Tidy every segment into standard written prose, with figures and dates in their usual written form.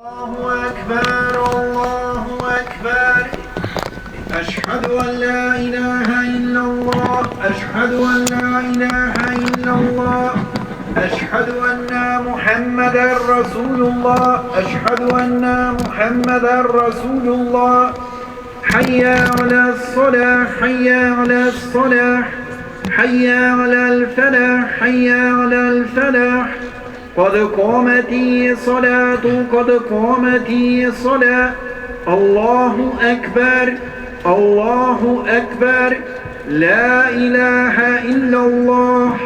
الله أكبر الله أكبر. أشهد أن لا إله إلا الله أشهد أن لا إله إلا الله أشهد أن محمدا رسول الله أشهد أن محمدا رسول الله. حي على الصلاة حي على الصلاة حي على الفلاح حي على الفلاح. قد قامت الصلاة قد قامت الصلاة. الله أكبر الله أكبر. لا إله إلا الله.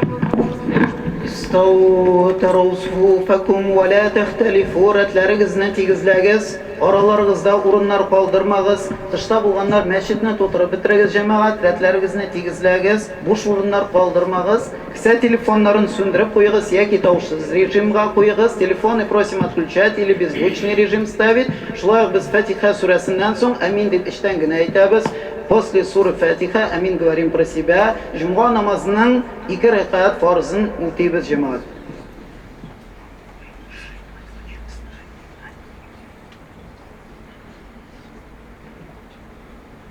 استووا تروا صفوفكم ولا تختلفوا. Рәтләрегез тигезләгез, араларыгызда урыннар калдырмагыз. Тышта булганнар мәчетне тутырып бетерегез җәмәгать. Рәтләрегезне тигезләгез, буш урыннар калдырмагыз. Кесә телефоннарын сүндереп куегыз яки таушсыз режимга куегыз. Телефоны просим отключать или беззвучный режим ставить. Шулай ук без Фатиха сүрәсеннән соң амин дип эчтән генә әйтәбез. После суры Фатиха амин говорим про себя. Җомга намазының 2 рәкать фарзын үтибез җәмәгать.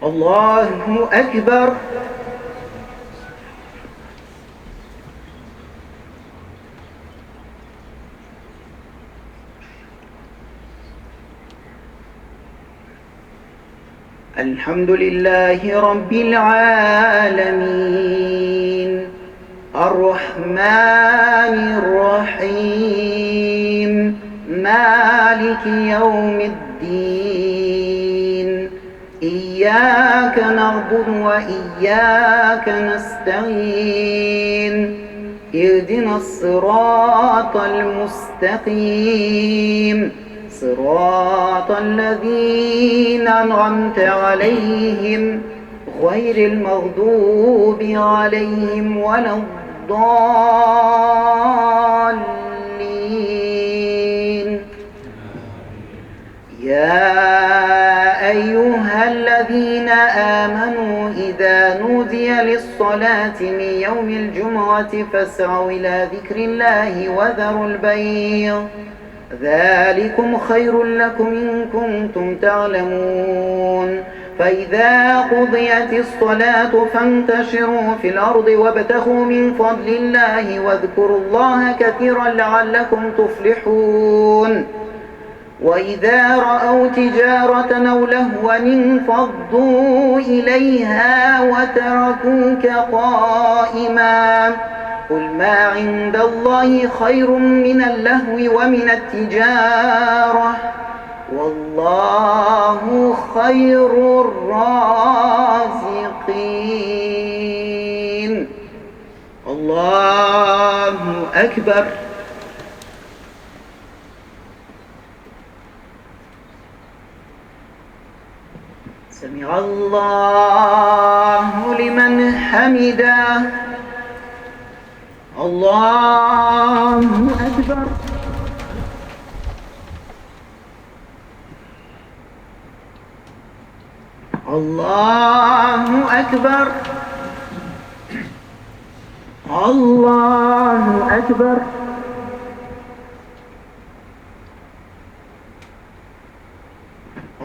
Аллаһу акбар. الحمد لله رب العالمين الرحمن الرحيم مالك يوم الدين إياك نعبد وإياك نستعين اهدنا الصراط المستقيم صراط الذين أنعمت عليهم غير المغضوب عليهم ولا الضالين. يا أيها الذين آمنوا إذا نودي للصلاة من يوم الجمعة فاسعوا إلى ذكر الله وذروا البيع ذلكم خير لكم إن كنتم تعلمون. فإذا قضيت الصلاة فانتشروا في الأرض وابتغوا من فضل الله واذكروا الله كثيرا لعلكم تفلحون. وإذا رأوا تجارة أو لهوا انفضوا إليها وتركوك قائما. قل ما عند الله خير من اللهو ومن التجارة والله خير الرازقين. الله أكبر. سمع الله لمن حمده. الله أكبر. الله أكبر. الله أكبر.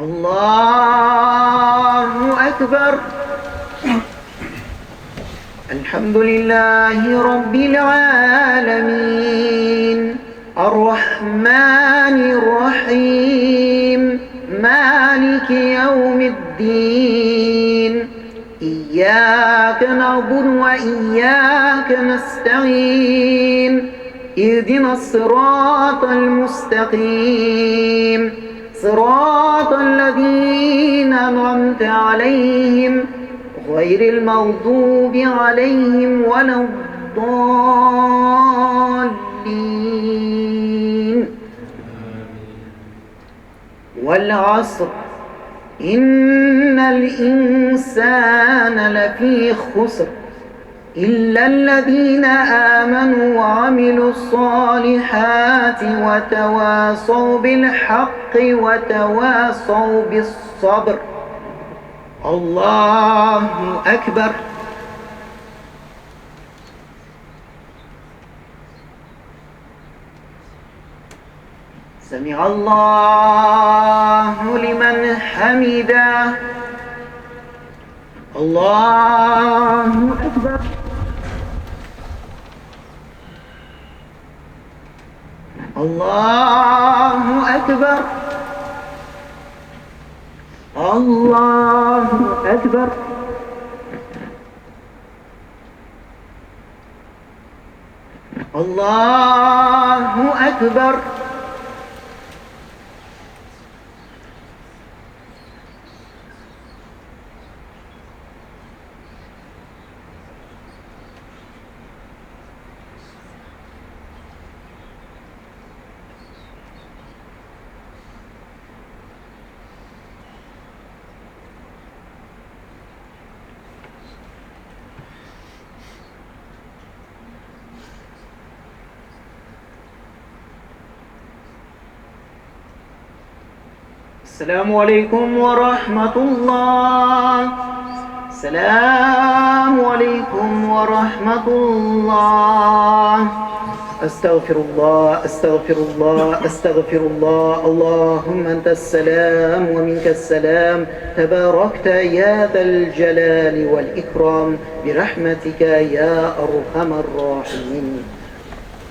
الله أكبر. الحمد لله رب العالمين الرحمن الرحيم مالك يوم الدين إياك نعبد وإياك نستعين اهدنا الصراط المستقيم صراط الذين أنعمت عليهم غير المغضوب عليهم ولا الضالين. والعصر إن الإنسان لفي خسر إلا الذين آمنوا وعملوا الصالحات وتواصوا بالحق وتواصوا بالصبر. الله أكبر. سمع الله لمن حمده. الله أكبر. الله أكبر. الله أكبر. الله أكبر. السلام عليكم ورحمة الله. السلام عليكم ورحمة الله. أستغفر الله أستغفر الله أستغفر الله. اللهم أنت السلام ومنك السلام، تباركت يا ذا الجلال والإكرام برحمتك يا أرحم الراحمين.